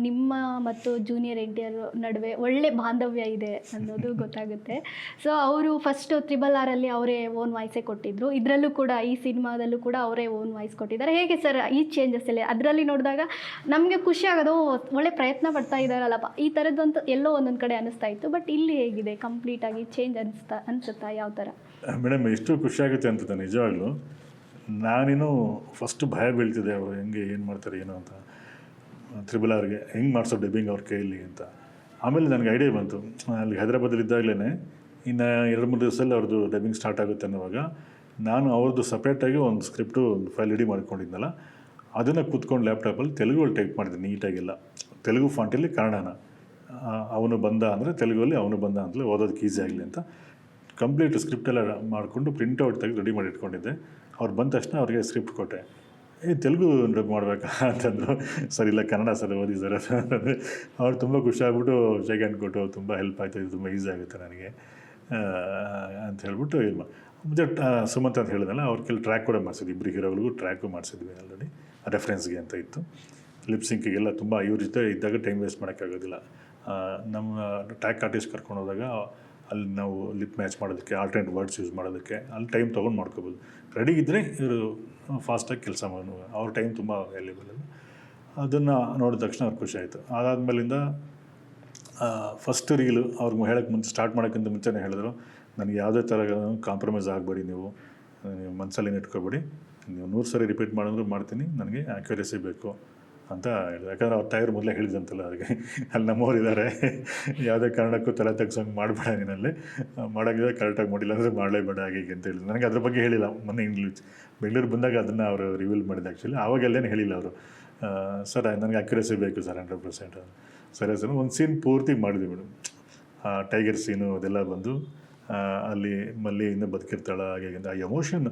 ನಿಮ್ಮ ಮತ್ತು junior NTR ನಡುವೆ ಒಳ್ಳೆ ಬಾಂಧವ್ಯ ಇದೆ ಅನ್ನೋದು ಗೊತ್ತಾಗುತ್ತೆ. ಸೊ ಅವರು ಫಸ್ಟ್ ತ್ರಿಬಲ್ ಆರಲ್ಲಿ ಅವರೇ ಓನ್ ವಾಯ್ಸೇ ಕೊಟ್ಟಿದ್ರು. ಇದರಲ್ಲೂ ಕೂಡ ಈ ಸಿನಿಮಾದಲ್ಲೂ ಕೂಡ ಅವರೇ ಓನ್ ವಾಯ್ಸ್ ಕೊಟ್ಟಿದ್ದಾರೆ. ಹೇಗೆ ಸರ್ ಈ ಚೇಂಜಸ್ ಎಲ್ಲ? ಅದರಲ್ಲಿ ನೋಡಿದಾಗ ನಮಗೆ ಖುಷಿ ಆಗೋದು, ಒಳ್ಳೆ ಪ್ರಯತ್ನ ಪಡ್ತಾ ಇದ್ದಾರಲ್ಲಪ್ಪ ಈ ಥರದ್ದಂತ ಎಲ್ಲೋ ಒಂದೊಂದು ಕಡೆ ಅನಿಸ್ತಾ ಇತ್ತು. ಬಟ್ ಇಲ್ಲಿ ಹೇಗಿದೆ, ಕಂಪ್ಲೀಟಾಗಿ ಚೇಂಜ್ ಅನಿಸುತ್ತಾ ಯಾವ ಥರ? ಮೇಡಮ್ ಎಷ್ಟು ಖುಷಿಯಾಗುತ್ತೆ ಅಂತ ನಿಜವಾಗ್ಲೂ. ನಾನೇನು ಫಸ್ಟ್ ಭಯ ಬೀಳ್ತಿದೆ, ಅವರು ಹೆಂಗೆ ಏನು ಮಾಡ್ತಾರೆ ಏನೋ ಅಂತ, ತ್ರಿಬಲ್ ಆರ್ಗೆ ಹೆಂಗೆ ಮಾಡಿಸೋ ಡಬ್ಬಿಂಗ್ ಅವ್ರ ಕೈಯಲ್ಲಿ ಅಂತ. ಆಮೇಲೆ ನನಗೆ ಐಡಿಯಾ ಬಂತು, ಅಲ್ಲಿ ಹೈದ್ರಾಬಾದಲ್ಲಿದ್ದಾಗಲೇ ಇನ್ನು 2-3 ದಿವಸದಲ್ಲಿ ಅವ್ರದ್ದು ಡಬ್ಬಿಂಗ್ ಸ್ಟಾರ್ಟ್ ಆಗುತ್ತೆ ಅನ್ನೋವಾಗ ನಾನು ಅವ್ರದ್ದು ಸಪ್ರೇಟಾಗಿ ಒಂದು ಸ್ಕ್ರಿಪ್ಟು ಒಂದು ಫೈಲ್ ರೆಡಿ ಮಾಡ್ಕೊಂಡಿದ್ನಲ್ಲ, ಅದನ್ನು ಕೂತ್ಕೊಂಡು ಲ್ಯಾಪ್ಟಾಪಲ್ಲಿ ತೆಲುಗಲ್ಲಿ ಟೈಪ್ ಮಾಡಿದೆ ನೀಟಾಗೆಲ್ಲ. ತೆಲುಗು ಫಾಂಟಲ್ಲಿ ಕನ್ನಡನ, ಅವನು ಬಂದ ಅಂದರೆ ತೆಲುಗಲ್ಲಿ ಅವನು ಬಂದ ಅಂತಲೇ ಓದೋದಕ್ಕೆ ಈಸಿ ಆಗಲಿ ಅಂತ ಕಂಪ್ಲೀಟ್ ಸ್ಕ್ರಿಪ್ಟೆಲ್ಲ ಮಾಡಿಕೊಂಡು ಪ್ರಿಂಟೌಟ್ ತೆಗೆದು ರೆಡಿ ಮಾಡಿ ಇಟ್ಕೊಂಡಿದ್ದೆ. ಅವ್ರು ಬಂದ ತಕ್ಷಣ ಅವ್ರಿಗೆ ಸ್ಕ್ರಿಪ್ಟ್ ಕೊಟ್ಟೆ. ತೆಲುಗು ಡಬ್ ಮಾಡಬೇಕಾ ಅಂತಂದರು. ಸರ್ ಇಲ್ಲ ಕನ್ನಡ ಸರ್ ಓದಿ ಸರ್ ಅಂತಂದರೆ ಅವ್ರು ತುಂಬ ಖುಷಿ ಆಗ್ಬಿಟ್ಟು ಶೇಕ್ ಹ್ಯಾಂಡ್ ಕೊಟ್ಟು ತುಂಬ ಹೆಲ್ಪ್ ಆಯಿತು, ಇದು ತುಂಬ ಈಸಿ ಆಗುತ್ತೆ ನನಗೆ ಅಂತ ಹೇಳ್ಬಿಟ್ಟು ಇಲ್ಲ. ಮತ್ತು ಸುಮಂತ್ ಅಂತ ಹೇಳಿದ್ನಲ್ಲ, ಅವ್ರ ಕೆಲ ಟ್ರ್ಯಾಕ್ ಕೂಡ ಮಾಡಿಸಿದ್ವಿ, ಇಬ್ಬರು ಹೀರೋಗಳಿಗೂ ಟ್ರ್ಯಾಕು ಮಾಡಿಸಿದ್ವಿ ಆಲ್ರೆಡಿ ರೆಫರೆನ್ಸ್ಗೆ ಅಂತ ಇತ್ತು. ಲಿಪ್ಸಿಂಕಿಗೆಲ್ಲ ತುಂಬ ಇವ್ರ ಜೊತೆ ಇದ್ದಾಗ ಟೈಮ್ ವೇಸ್ಟ್ ಮಾಡೋಕ್ಕಾಗೋದಿಲ್ಲ. ನಮ್ಮ ಟ್ರ್ಯಾಕ್ ಆರ್ಟಿಸ್ಟ್ ಕರ್ಕೊಂಡು ಹೋದಾಗ ಅಲ್ಲಿ ನಾವು ಲಿಪ್ ಮ್ಯಾಚ್ ಮಾಡೋದಕ್ಕೆ, ಆಲ್ಟರ್ನೇಟ್ ವರ್ಡ್ಸ್ ಯೂಸ್ ಮಾಡೋದಕ್ಕೆ ಅಲ್ಲಿ ಟೈಮ್ ತೊಗೊಂಡು ಮಾಡ್ಕೋಬೋದು. ರೆಡಿ ಇದ್ದರೆ ಇವರು ಫಾಸ್ಟಾಗಿ ಕೆಲಸ ಮಾಡೋದು, ಅವ್ರ ಟೈಮ್ ತುಂಬ ವ್ಯಾಲ್ಯೂಬಲ್. ಅದನ್ನು ನೋಡಿದ ತಕ್ಷಣ ಅವ್ರಿಗೆ ಖುಷಿ ಆಯಿತು. ಅದಾದಮೇಲಿಂದ ಫಸ್ಟ್ ರೀಲು ಅವ್ರಿಗೆ ಹೇಳೋಕ್ಕೆ ಮುಂಚೆ, ಸ್ಟಾರ್ಟ್ ಮಾಡೋಕ್ಕಿಂತ ಮುಂಚೆನೇ ಹೇಳಿದ್ರು, ನನಗೆ ಯಾವುದೇ ಥರ ಕಾಂಪ್ರಮೈಸ್ ಆಗಬೇಡಿ, ನೀವು ಮನಸ್ಸಲ್ಲಿ ಇಟ್ಕೋಬೇಡಿ, ನೀವು 100 ಸರಿ ರಿಪೀಟ್ ಮಾಡಿದ್ರು ಮಾಡ್ತೀನಿ, ನನಗೆ ಆ್ಯಕ್ಯುರೇಸಿ ಬೇಕು ಅಂತ ಹೇಳಿದೆ. ಯಾಕಂದರೆ ಅವ್ರ ಟೈರ್ ಮೊದಲೇ ಹೇಳಿದಂತಲ್ಲ ಅವ್ರಿಗೆ, ಅಲ್ಲಿ ನಮ್ಮವ್ರು ಇದ್ದಾರೆ, ಯಾವುದೇ ಕಾರಣಕ್ಕೂ ತಲೆ ತೆಗ್ಸೋಂಗೆ ಮಾಡಬೇಡ, ನೀನಲ್ಲಿ ಮಾಡೋಂಗಿದ್ರೆ ಕರೆಕ್ಟಾಗಿ ಮಾಡಿಲ್ಲ ಅಂದರೆ ಮಾಡಲೇಬೇಡ ಹಾಗೆ ಅಂತ ಹೇಳಿದ್ರು. ನನಗೆ ಅದ್ರ ಬಗ್ಗೆ ಹೇಳಿಲ್ಲ. ಮೊನ್ನೆ ಬೆಂಗಳೂರು ಬಂದಾಗ ಅದನ್ನು ಅವರು ರಿವೀಲ್ ಮಾಡಿದ್ದು ಆ್ಯಕ್ಚುಲಿ. ಆವಾಗೆಲ್ಲೇ ಹೇಳಿಲ್ಲ ಅವರು, ಸರ್ ನನಗೆ ಅಕ್ಯುರೇಸಿ ಬೇಕು ಸರ್ 100%. ಸರಿ ಸರ್, ಒಂದು ಸೀನ್ ಪೂರ್ತಿ ಮಾಡಿದ್ವಿ ಮೇಡಮ್. ಟೈಗರ್ ಸೀನು ಅದೆಲ್ಲ ಬಂದು ಅಲ್ಲಿ ಮಲ್ಲಿ ಇನ್ನೂ ಬದುಕಿರ್ತಾಳೆ ಹಾಗೆ ಆ ಎಮೋಷನ್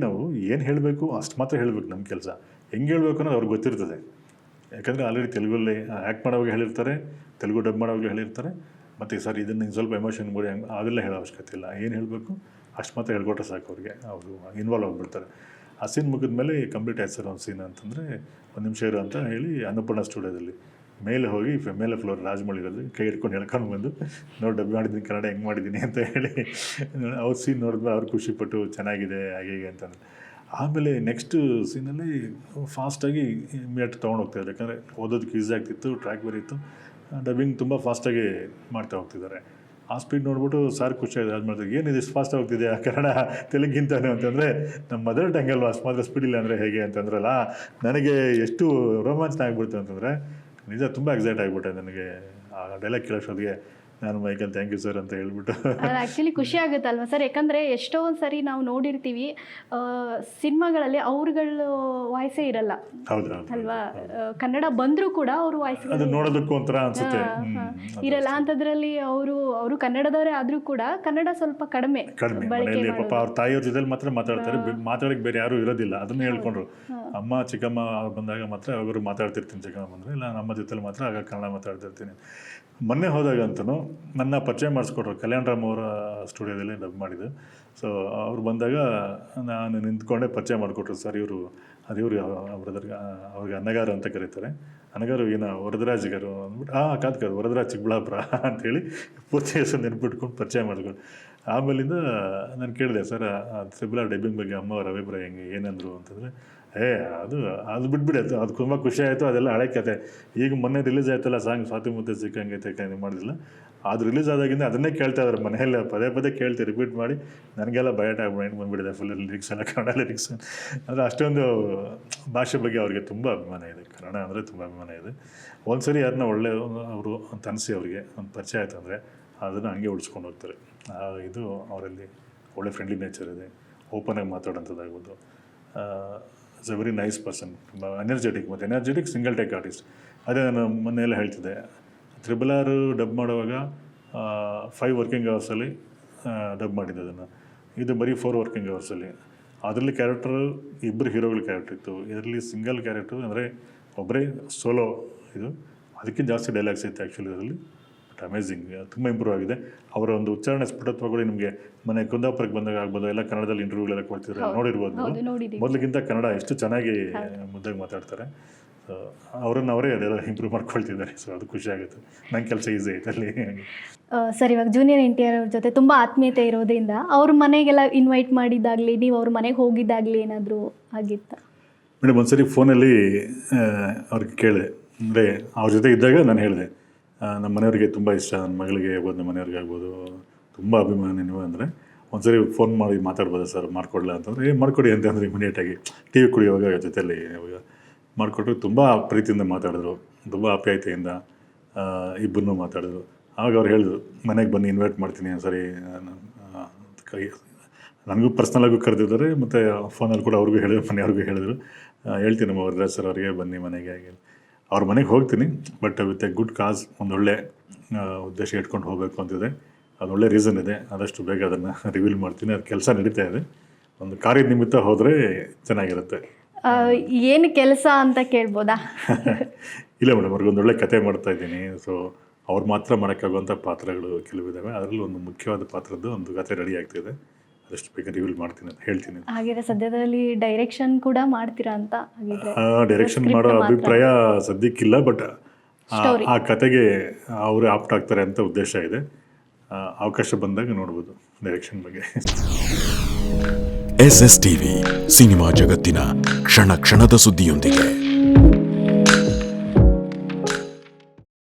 ನಾವು ಏನು ಹೇಳಬೇಕು ಅಷ್ಟು ಮಾತ್ರ ಹೇಳಬೇಕು. ನಮ್ಮ ಕೆಲಸ ಹೆಂಗೆ ಹೇಳಬೇಕು ಅನ್ನೋದು ಅವ್ರಿಗೆ ಗೊತ್ತಿರ್ತದೆ. ಯಾಕಂದರೆ ಆಲ್ರೆಡಿ ತೆಲುಗಲ್ಲಿ ಆ್ಯಕ್ಟ್ ಮಾಡೋವಾಗ ಹೇಳಿರ್ತಾರೆ, ತೆಲುಗು ಡಬ್ ಮಾಡೋವಾಗಲೂ ಹೇಳಿರ್ತಾರೆ. ಮತ್ತು ಸರ್ ಇದನ್ನು ಸ್ವಲ್ಪ ಎಮೋಷನ್ ಮಾಡಿ ಅದೆಲ್ಲ ಹೇಳೋ ಅವಶ್ಯಕತೆ ಇಲ್ಲ, ಏನು ಹೇಳಬೇಕು ಅಷ್ಟು ಮಾತ್ರ ಹೇಳ್ಕೊಟ್ರೆ ಸಾಕು. ಅವ್ರಿಗೆ ಅವರು ಇನ್ವಾಲ್ವ್ ಆಗಿಬಿಡ್ತಾರೆ. ಆ ಸೀನ್ ಮುಗಿದ ಮೇಲೆ ಕಂಪ್ಲೀಟ್ ಆಯ್ತು ಸರ್ ಒಂದು ಸೀನ್ ಅಂತಂದರೆ, 1 ನಿಮಿಷ ಇರು ಅಂತ ಹೇಳಿ ಅನ್ನಪೂರ್ಣ ಸ್ಟುಡಿಯೋದಲ್ಲಿ ಮೇಲೆ ಹೋಗಿ ಮೇಲೆ ಫ್ಲೋರ್ ರಾಜಮೌಳಿ ಇರೋದು ಕೈ ಹಿಡ್ಕೊಂಡು ಹೇಳ್ಕೊಂಡು ಬಂದು, ನೋಡಿ ಡಬ್ ಮಾಡಿದ್ದೀನಿ ಕನ್ನಡ ಹೆಂಗೆ ಮಾಡಿದ್ದೀನಿ ಅಂತ ಹೇಳಿ ಅವ್ರ ಸೀನ್ ನೋಡಿದ್ಮೇಲೆ ಅವ್ರು ಖುಷಿಪಟ್ಟು ಚೆನ್ನಾಗಿದೆ ಹಾಗೆ ಹೀಗೆ ಅಂತಂದರೆ. ಆಮೇಲೆ ನೆಕ್ಸ್ಟ್ ಸೀನಲ್ಲಿ ಫಾಸ್ಟಾಗಿ ಇಮಿಡಿಯೇಟ್ ತೊಗೊಂಡು ಹೋಗ್ತಾಯಿದ್ದಾರೆ. ಯಾಕಂದರೆ ಓದೋದಕ್ಕೆ ಈಸಿ ಆಗ್ತಿತ್ತು, ಟ್ರ್ಯಾಕ್ ಬೇರೆ ಇತ್ತು, ಡಬ್ಬಿಂಗ್ ತುಂಬ ಫಾಸ್ಟಾಗಿ ಮಾಡ್ತಾ ಹೋಗ್ತಿದ್ದಾರೆ. ಆ ಸ್ಪೀಡ್ ನೋಡ್ಬಿಟ್ಟು ಸಾರ್ ಖುಷಿಯಾಗಿದೆ. ಅದು ಮಾಡಿದ್ರೆ ಏನಿದೆ ಇಷ್ಟು ಫಾಸ್ಟ್ ಹೋಗ್ತಿದೆ ಕನ್ನಡ ತೆಲುಗಿಂತಾನೆ ಅಂತಂದರೆ, ನಮ್ಮ ಮದರ್ ಟಂಗ್ ಅಲ್ವಾ ಅಷ್ಟು ಮಾತ್ರ ಸ್ಪೀಡ್ ಇಲ್ಲ ಅಂದರೆ ಹೇಗೆ ಅಂತಂದ್ರಲ್ಲ, ನನಗೆ ಎಷ್ಟು ರೋಮಾಂಚನ ಆಗಿಬಿಡ್ತು ಅಂತಂದರೆ ನಿಜ ತುಂಬ ಎಕ್ಸೈಟ್ ಆಗಿಬಿಟ್ಟೆ ನನಗೆ. ಆ ಡೈಲಾಗ್ ಕೇಳೋಷ್ಟೊತ್ತಿಗೆ ನಾನು ಮೈಕಲ್ ಥ್ಯಾಂಕ್ ಯು ಸರ್ ಅಂತ ಹೇಳ್ಬಿಟ್ಟು. ಅದು ಆ್ಯಕ್ಚುಲಿ ಖುಷಿ ಆಗುತ್ತಲ್ವ ಸರ್? ಯಾಕಂದರೆ ಎಷ್ಟೋ ಒಂದು ಸರಿ ನಾವು ನೋಡಿರ್ತೀವಿ ಸಿನಿಮಾಗಳಲ್ಲಿ ಅವ್ರುಗಳ ವಾಯ್ಸೇ ಇರಲ್ಲ. ಹೌದು ಅಲ್ವಾ? ಕನ್ನಡ ಬಂದರೂ ಕೂಡ ಅವರು ವಾಯ್ಸ್ ಅದು ನೋಡೋದಕ್ಕೂ ಒಂಥರ ಅನಿಸುತ್ತೆ ಇರಲ್ಲ. ಅಂಥದ್ರಲ್ಲಿ ಅವರು ಕನ್ನಡದವರೇ ಆದರೂ ಕೂಡ ಕನ್ನಡ ಸ್ವಲ್ಪ ಕಡಿಮೆ ಮನೆಯಲ್ಲಿ ಪಾಪ ಅವ್ರ ತಾಯಿಯವ್ರ ಜೊತೆ ಮಾತ್ರ ಮಾತಾಡ್ತಾರೆ, ಮಾತಾಡೋಕ್ಕೆ ಬೇರೆ ಯಾರೂ ಇರೋದಿಲ್ಲ. ಅದನ್ನು ಹೇಳ್ಕೊಂಡ್ರು. ಅಮ್ಮ ಚಿಕ್ಕಮ್ಮ ಬಂದಾಗ ಮಾತ್ರ ಅವರು ಮಾತಾಡ್ತಿರ್ತೀನಿ, ಚಿಕ್ಕಮ್ಮ ಬಂದರೆ, ಇಲ್ಲ ನಮ್ಮ ಜೊತೆಲಿ ಮಾತ್ರ ಆಗ ಕನ್ನಡ ಮಾತಾಡ್ತಿರ್ತೀನಿ. ಮೊನ್ನೆ ಹೋದಾಗಂತೂ ನನ್ನ ಪರಿಚಯ ಮಾಡಿಸ್ಕೊಟ್ರು, ಕಲ್ಯಾಣ್ ರಾಮ್ ಅವರ ಸ್ಟುಡಿಯೋದಲ್ಲಿ ಡಬ್ ಮಾಡಿದ್ದು. ಸೊ ಅವ್ರು ಬಂದಾಗ ನಾನು ನಿಂತ್ಕೊಂಡೆ ಪರಿಚಯ ಮಾಡಿಕೊಟ್ರು. ಸರ್ ಇವರು ಬ್ರದರ್ಗೆ, ಅವ್ರಿಗೆ ಅನ್ನಗಾರು ಅಂತ ಕರೀತಾರೆ, ಅನ್ನಗಾರು ವರದರಾಜ್ garu ಅಂದ್ಬಿಟ್ಟು ಕಾದು ವರದರಾಜ್ ಚಿಕ್ಕಬಳ್ಳಾಪುರ ಅಂಥೇಳಿ ಪೂರ್ತಿ ಹೆಸರು ನೆನ್ಪಿಟ್ಕೊಂಡು ಪರಿಚಯ ಮಾಡಿದ್ರು. ಆಮೇಲಿಂದ ನಾನು ಕೇಳಿದೆ, ಸರ್ ತ್ರಿಬಲ್ ಆರ್ ಡಬ್ಬಿಂಗ್ ಬಗ್ಗೆ ಅಮ್ಮ ಅವ್ರ ಅಭಿಪ್ರಾಯ ಹೆಂಗೆ ಏನಂದರು ಅಂತಂದರೆ, ಅದು ಬಿಟ್ಬಿಡಿ, ಅದು ತುಂಬ ಖುಷಿ ಆಯಿತು, ಅದೆಲ್ಲ ಹಳೆ ಕತೆ. ಈಗ ಮೊನ್ನೆ ರಿಲೀಸ್ ಆಯ್ತಲ್ಲ ಸಾಂಗ್ ಸ್ವಾತಿ ಮುತ್ತೆ ಸಿಕ್ಕಂಗೈತೆ ಮಾಡಿದಿಲ್ಲ, ಅದು ರಿಲೀಸ್ ಆದಾಗಿಂದ ಅದನ್ನೇ ಕೇಳ್ತಾ ಇದ್ದಾರೆ ಮನೆಯಲ್ಲ, ಪದೇ ಕೇಳ್ತೀವಿ, ರಿಪೀಟ್ ಮಾಡಿ. ನನಗೆಲ್ಲ ಬಯೋಟ ಮೈಂಡ್ ಬಂದುಬಿಟ್ಟಿದೆ ಫುಲ್ ಲಿರಿಕ್ಸ್ ಎಲ್ಲ, ಕನ್ನಡ ಲಿರಿಕ್ಸ್ ಅಂದರೆ ಅಷ್ಟೊಂದು ಭಾಷೆ ಬಗ್ಗೆ ಅವ್ರಿಗೆ ತುಂಬ ಅಭಿಮಾನ ಇದೆ, ಕನ್ನಡ ಅಂದರೆ ತುಂಬ ಅಭಿಮಾನ ಇದೆ. ಒಂದು ಸರಿ ಯಾರನ್ನ ಒಳ್ಳೆ ಅವರು ಅಂತ ಅನಿಸಿ ಅವ್ರಿಗೆ ಒಂದು ಪರಿಚಯ ಆಯ್ತು ಅಂದರೆ ಅದನ್ನು ಹಂಗೆ ಉಳಿಸ್ಕೊಂಡು ಹೋಗ್ತಾರೆ. ಇದು ಅವರಲ್ಲಿ ಒಳ್ಳೆ ಫ್ರೆಂಡ್ಲಿ ನೇಚರ್ ಇದೆ, ಓಪನಾಗಿ ಮಾತಾಡೋಂಥದ್ದಾಗ್ಬೋದು. It's a very nice person, ತುಂಬ ಎನರ್ಜೆಟಿಕ್ ಸಿಂಗಲ್ ಟೇಕ್ ಆರ್ಟಿಸ್ಟ್. ಅದೇ ನಾನು ಮೊನ್ನೆಲ್ಲ ಹೇಳ್ತಿದ್ದೆ, ತ್ರಿಬಲ್ ಆರ್ ಡಬ್ ಮಾಡುವಾಗ 5 ವರ್ಕಿಂಗ್ ಅವರ್ಸಲ್ಲಿ ಡಬ್ ಮಾಡಿದ್ದೆ ಅದನ್ನು. ಇದು ಬರೀ 4 ವರ್ಕಿಂಗ್ ಅವರ್ಸಲ್ಲಿ. ಅದರಲ್ಲಿ ಕ್ಯಾರೆಕ್ಟರ್ ಇಬ್ಬರು ಹೀರೋಗಳ ಕ್ಯಾರೆಕ್ಟರ್ ಇತ್ತು, ಇದರಲ್ಲಿ ಸಿಂಗಲ್ ಕ್ಯಾರೆಕ್ಟರ್ ಅಂದರೆ ಒಬ್ಬರೇ ಸೋಲೋ ಇದು. ಅದಕ್ಕಿಂತ ಜಾಸ್ತಿ ಡೈಲಾಗ್ಸ್ ಇತ್ತು ಆ್ಯಕ್ಚುಲಿ ಅದರಲ್ಲಿ. ಬಟ್ ಅಮೇಝಿಂಗ್, ತುಂಬ ಇಂಪ್ರೂವ್ ಆಗಿದೆ. ಅವರ ಒಂದು ಉಚ್ಚಾರಣೆ ಸ್ಫುಟತ್ವಗಳು ನಿಮಗೆ ಮನೆ ಕುಂದಾಪುರಕ್ಕೆ ಬಂದಾಗ ಆಗ್ಬೋದು, ಎಲ್ಲ ಕನ್ನಡದಲ್ಲಿ ಇಂಟರ್ವ್ಯೂಗಳೆಲ್ಲ ಕೊಡ್ತಿದ್ರೆ ನೋಡಿರ್ಬೋದು ನೀವು. ಹೌದು, ನೋಡಿದ್ದೀವಿ. ಮೊದಲಿಗಿಂತ ಕನ್ನಡ ಎಷ್ಟು ಚೆನ್ನಾಗಿ ಮುದ್ದಾಗಿ ಮಾತಾಡ್ತಾರೆ. ಸೊ ಅವರನ್ನು ಅವರೇ ಅದೆಲ್ಲ ಇಂಪ್ರೂವ್ ಮಾಡ್ಕೊಳ್ತಿದ್ದಾರೆ. ಸೊ ಅದು ಖುಷಿ ಆಗುತ್ತೆ. ನನ್ನ ಕೆಲಸ ಈಸಿ ಐತೆ ಅಲ್ಲಿ. ಸರ್, ಇವಾಗ ಜೂನಿಯರ್ NTR ಅವ್ರ ಜೊತೆ ತುಂಬ ಆತ್ಮೀಯತೆ ಇರೋದ್ರಿಂದ ಅವ್ರ ಮನೆಗೆಲ್ಲ ಇನ್ವೈಟ್ ಮಾಡಿದ್ದಾಗಲಿ, ನೀವು ಅವ್ರ ಮನೆಗೆ ಹೋಗಿದ್ದಾಗಲಿ ಏನಾದರೂ ಆಗಿತ್ತಾ? ಮೇಡಮ್, ಒಂದ್ಸರಿ ಫೋನಲ್ಲಿ ಅವ್ರಿಗೆ ಕೇಳಿದೆ. ಅಂದರೆ ಅವ್ರ ಜೊತೆ ಇದ್ದಾಗ ನಾನು ಹೇಳಿದೆ, ನಮ್ಮ ಮನೆಯವ್ರಿಗೆ ತುಂಬ ಇಷ್ಟ, ನನ್ನ ಮಗಳಿಗೆ ಆಗ್ಬೋದು, ನಮ್ಮ ಮನೆಯವ್ರಿಗೆ ಆಗ್ಬೋದು, ತುಂಬ ಅಭಿಮಾನಿ ನೀವು ಅಂದರೆ ಒಂದ್ಸರಿ ಫೋನ್ ಮಾಡಿ ಮಾತಾಡ್ಬೋದಾ ಸರ್, ಮಾಡಿಕೊಡ್ಲಾ ಅಂತಂದರೆ ಮಾಡಿಕೊಡಿ ಅಂತಂದರೆ ಇಮಿಡಿಯೇಟಾಗಿ ಟಿ ವಿ ಕುಡಿಯುವಾಗ ಜೊತೆಯಲ್ಲಿ ಅವಾಗ ಮಾಡಿಕೊಟ್ರು. ತುಂಬ ಪ್ರೀತಿಯಿಂದ ಮಾತಾಡಿದ್ರು, ತುಂಬ ಆಪ್ಯಾಯತೆಯಿಂದ ಇಬ್ಬರನ್ನೂ ಮಾತಾಡಿದ್ರು. ಆವಾಗ ಅವ್ರು ಹೇಳಿದ್ರು, ಮನೆಗೆ ಬನ್ನಿ, ಇನ್ವೈಟ್ ಮಾಡ್ತೀನಿ ಸರಿ. ನನಗೂ ಪರ್ಸ್ನಲಾಗೂ ಕರೆದಿದ್ದಾರೆ, ಮತ್ತು ಫೋನಲ್ಲಿ ಕೂಡ ಅವ್ರಿಗೂ ಹೇಳಿದ್ರು, ಮನೆಯವ್ರಿಗೂ ಹೇಳಿದ್ರು. ಹೇಳ್ತೀನಿ ನಮ್ಮ ವರದರಾಜ್ ಸರ್ ಅವರಿಗೆ, ಬನ್ನಿ ಮನೆಗೆ ಆಗಿ. ಅವ್ರ ಮನೆಗೆ ಹೋಗ್ತೀನಿ, ಬಟ್ ವಿತ್ ಎ ಗುಡ್ ಕಾಸ್, ಒಂದೊಳ್ಳೆ ಉದ್ದೇಶ ಇಟ್ಕೊಂಡು ಹೋಗಬೇಕು ಅಂತಿದೆ. ಅದೊಳ್ಳೆ ರೀಸನ್ ಇದೆ. ಆದಷ್ಟು ಬೇಗ ಅದನ್ನು ರಿವೀಲ್ ಮಾಡ್ತೀನಿ. ಅದು ಕೆಲಸ ನಡೀತಾ ಇದೆ. ಒಂದು ಕಾರ್ಯ ನಿಮಿತ್ತ ಹೋದರೆ ಚೆನ್ನಾಗಿರುತ್ತೆ. ಏನು ಕೆಲಸ ಅಂತ ಕೇಳ್ಬೋದಾ? ಇಲ್ಲ ಮೇಡಮ್, ಅವ್ರಿಗೊಂದು ಒಳ್ಳೆ ಕತೆ ಮಾಡ್ತಾ ಇದ್ದೀನಿ. ಸೊ ಅವ್ರು ಮಾತ್ರ ಮಾಡೋಕ್ಕಾಗುವಂಥ ಪಾತ್ರಗಳು ಕೆಲವಿದ್ದಾವೆ. ಅದರಲ್ಲಿ ಒಂದು ಮುಖ್ಯವಾದ ಪಾತ್ರದ್ದು ಒಂದು ಕತೆ ರೆಡಿ ಆಗ್ತಿದೆ. ಅದಷ್ಟು ಬೇಗ ರಿವೀಲ್ ಮಾಡ್ತೀನಿ ಅಂತ ಹೇಳ್ತೀನಿ. ಹಾಗಿದ್ರೆ ಸದ್ಯದಲ್ಲಿ ಡೈರೆಕ್ಷನ್ ಕೂಡ ಮಾಡ್ತೀರಾ ಅಂತ ಹಾಗಿದ್ರೆ? ಡೈರೆಕ್ಷನ್ ಮಾಡೋ ಅಭಿಪ್ರಾಯ ಸದ್ಯಕ್ಕಿಲ್ಲ, ಬಟ್ ಆ ಕತೆಗೆ ಅವರೇ ಆಪ್ಟ್ ಆಗ್ತಾರೆ ಅಂತ ಉದ್ದೇಶ ಇದೆ. ಅವಕಾಶ ಬಂದಾಗ ನೋಡ್ಬೋದು ಡೈರೆಕ್ಷನ್ ಬಗ್ಗೆ. SSTV ಸಿನಿಮಾ ಜಗತ್ತಿನ ಕ್ಷಣ ಕ್ಷಣದ ಸುದ್ದಿಯೊಂದಿಗೆ.